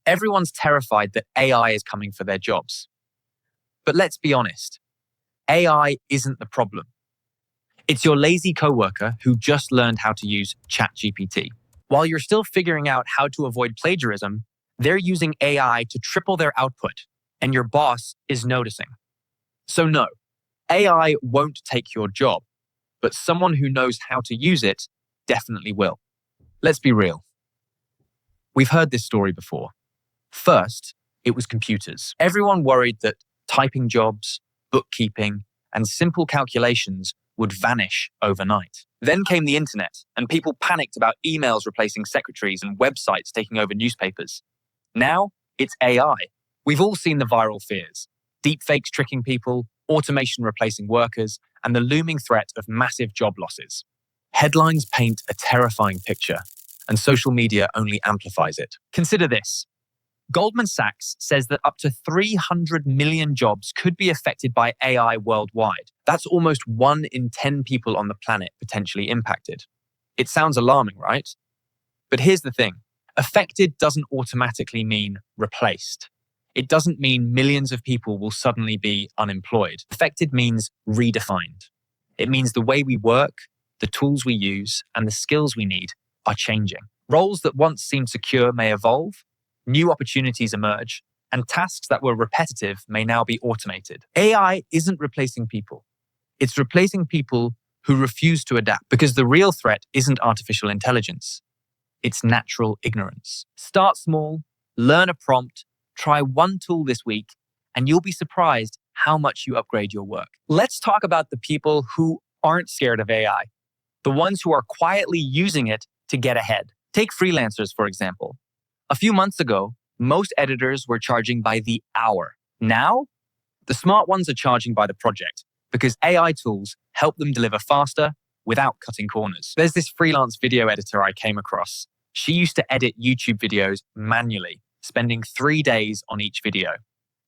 Everyone's terrified that AI is coming for their jobs. But let's be honest, AI isn't the problem. It's your lazy coworker who just learned how to use ChatGPT. While you're still figuring out how to avoid plagiarism, they're using AI to triple their output, and your boss is noticing. So no, AI won't take your job, but someone who knows how to use it definitely will. Let's be real. We've heard this story before. First, it was computers. Everyone worried that typing jobs, bookkeeping, and simple calculations would vanish overnight. Then came the internet, and people panicked about emails replacing secretaries and websites taking over newspapers. Now, it's AI. We've all seen the viral fears. Deepfakes tricking people, automation replacing workers, and the looming threat of massive job losses. Headlines paint a terrifying picture, and social media only amplifies it. Consider this. Goldman Sachs says that up to 300 million jobs could be affected by AI worldwide. That's almost 1 in 10 people on the planet potentially impacted. It sounds alarming, right? But here's the thing. Affected doesn't automatically mean replaced. It doesn't mean millions of people will suddenly be unemployed. Affected means redefined. It means the way we work, the tools we use, and the skills we need are changing. Roles that once seemed secure may evolve, new opportunities emerge, and tasks that were repetitive may now be automated. AI isn't replacing people. It's replacing people who refuse to adapt, because the real threat isn't artificial intelligence. It's natural ignorance. Start small, learn a prompt, try one tool this week, and you'll be surprised how much you upgrade your work. Let's talk about the people who aren't scared of AI, the ones who are quietly using it to get ahead. Take freelancers, for example. A few months ago, most editors were charging by the hour. Now, the smart ones are charging by the project because AI tools help them deliver faster without cutting corners. There's this freelance video editor I came across. She used to edit YouTube videos manually, spending 3 days on each video.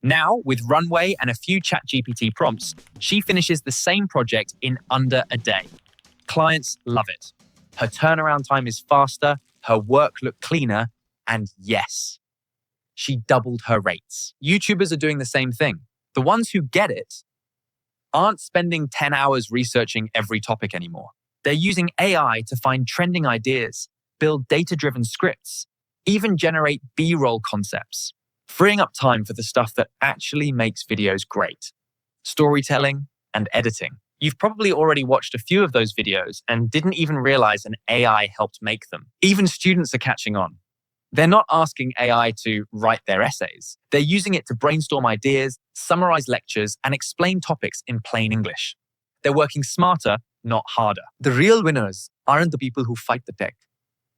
Now, with Runway and a few ChatGPT prompts, she finishes the same project in under a day. Clients love it. Her turnaround time is faster, her work looked cleaner, and yes, she doubled her rates. YouTubers are doing the same thing. The ones who get it aren't spending 10 hours researching every topic anymore. They're using AI to find trending ideas, build data-driven scripts, even generate B-roll concepts, freeing up time for the stuff that actually makes videos great: storytelling and editing. You've probably already watched a few of those videos and didn't even realize an AI helped make them. Even students are catching on. They're not asking AI to write their essays. They're using it to brainstorm ideas, summarize lectures, and explain topics in plain English. They're working smarter, not harder. The real winners aren't the people who fight the tech.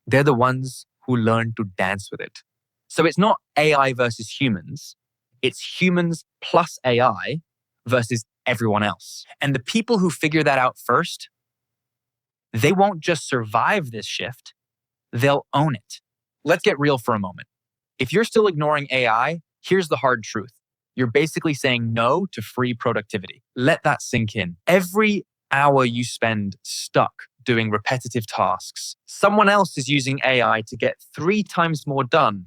They're the ones who learn to dance with it. So it's not AI versus humans. It's humans plus AI versus everyone else. And the people who figure that out first, they won't just survive this shift, they'll own it. Let's get real for a moment. If you're still ignoring AI, here's the hard truth. You're basically saying no to free productivity. Let that sink in. Every hour you spend stuck doing repetitive tasks, someone else is using AI to get 3 times more done,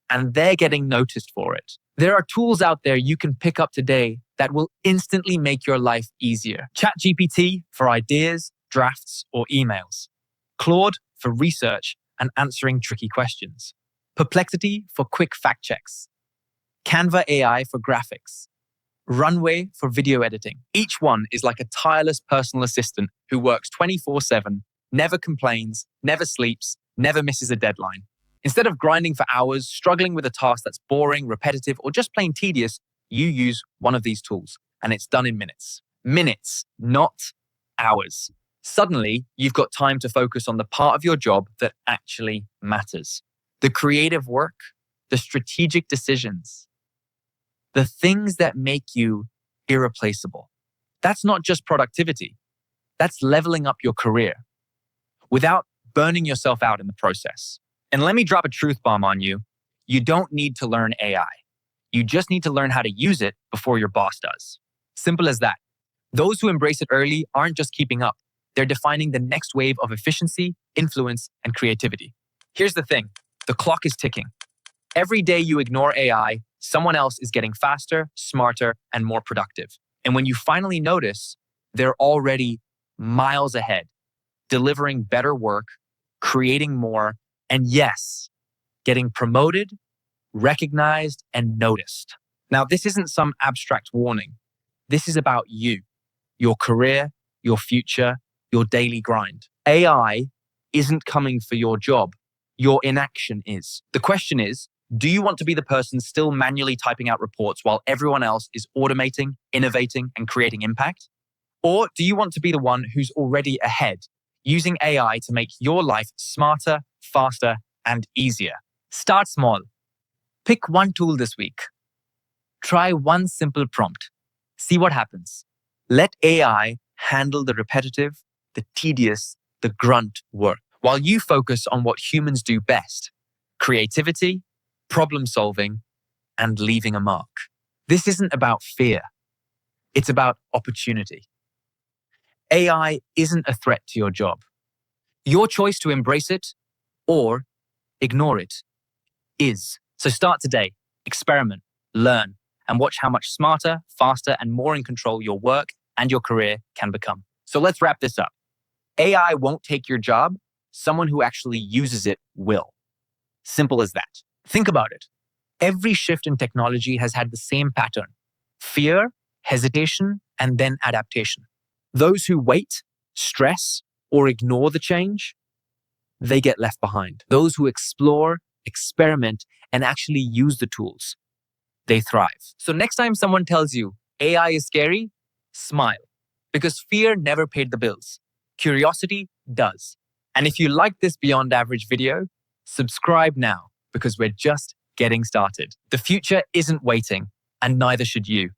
and they're getting noticed for it. There are tools out there you can pick up today that will instantly make your life easier. ChatGPT for ideas, drafts, or emails. Claude for research and answering tricky questions. Perplexity for quick fact checks. Canva AI for graphics. Runway for video editing. Each one is like a tireless personal assistant who works 24/7, never complains, never sleeps, never misses a deadline. Instead of grinding for hours, struggling with a task that's boring, repetitive, or just plain tedious, you use one of these tools, and it's done in minutes. Minutes, not hours. Suddenly, you've got time to focus on the part of your job that actually matters. The creative work, the strategic decisions, the things that make you irreplaceable. That's not just productivity. That's leveling up your career without burning yourself out in the process. And let me drop a truth bomb on you. You don't need to learn AI. You just need to learn how to use it before your boss does. Simple as that. Those who embrace it early aren't just keeping up. They're defining the next wave of efficiency, influence, and creativity. Here's the thing. The clock is ticking. Every day you ignore AI, someone else is getting faster, smarter, and more productive. And when you finally notice, they're already miles ahead, delivering better work, creating more, and yes, getting promoted, recognized, and noticed. Now, this isn't some abstract warning. This is about you, your career, your future, your daily grind. AI isn't coming for your job. Your inaction is. The question is, do you want to be the person still manually typing out reports while everyone else is automating, innovating, and creating impact? Or do you want to be the one who's already ahead, using AI to make your life smarter, faster, and easier? Start small. Pick one tool this week. Try one simple prompt. See what happens. Let AI handle the repetitive, the tedious, the grunt work, while you focus on what humans do best: creativity, problem solving, and leaving a mark. This isn't about fear. It's about opportunity. AI isn't a threat to your job. Your choice to embrace it or ignore it is. So start today, experiment, learn, and watch how much smarter, faster, and more in control your work and your career can become. So let's wrap this up. AI won't take your job. Someone who actually uses it will. Simple as that. Think about it. Every shift in technology has had the same pattern: fear, hesitation, and then adaptation. Those who wait, stress, or ignore the change, they get left behind. Those who explore, experiment, and actually use the tools, they thrive. So next time someone tells you AI is scary, smile. Because fear never paid the bills. Curiosity does. And if you like this Beyond Average video, subscribe now, because we're just getting started. The future isn't waiting, and neither should you.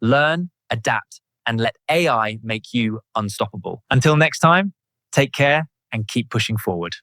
Learn, adapt, and let AI make you unstoppable. Until next time, take care and keep pushing forward.